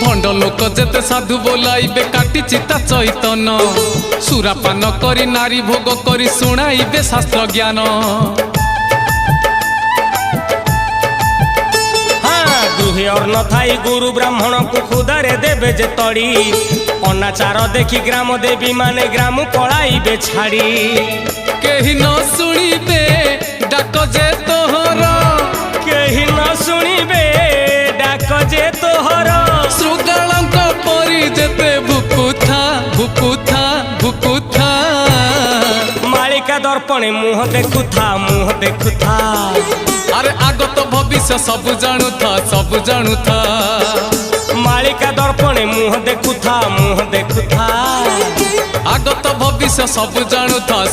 भंड लोक जेते साधु बोलाइबे काटी चिता चैतन सुरापान करी नारी भोग करी शुणाइबे शास्त्र ज्ञान दुहे और न थाई गुरु ब्राह्मण को खुदारे देवे जे तड़ी अनाचार देखी ग्राम देवी माने ग्राम पଳାइबे छाड़ी केही न शुणिबे डाक जे तोहर केही न शुणिबे डाक जे तोहर श्रुगालंक परी जेते भुकुथा भुकुथा भुकुथा मालिका दर्पणे मुह देखुथा अरे आगत भविष्य सब जानुथा मालिका दर्पणे मुह देखुथा आगत भविष्य सब जानुथा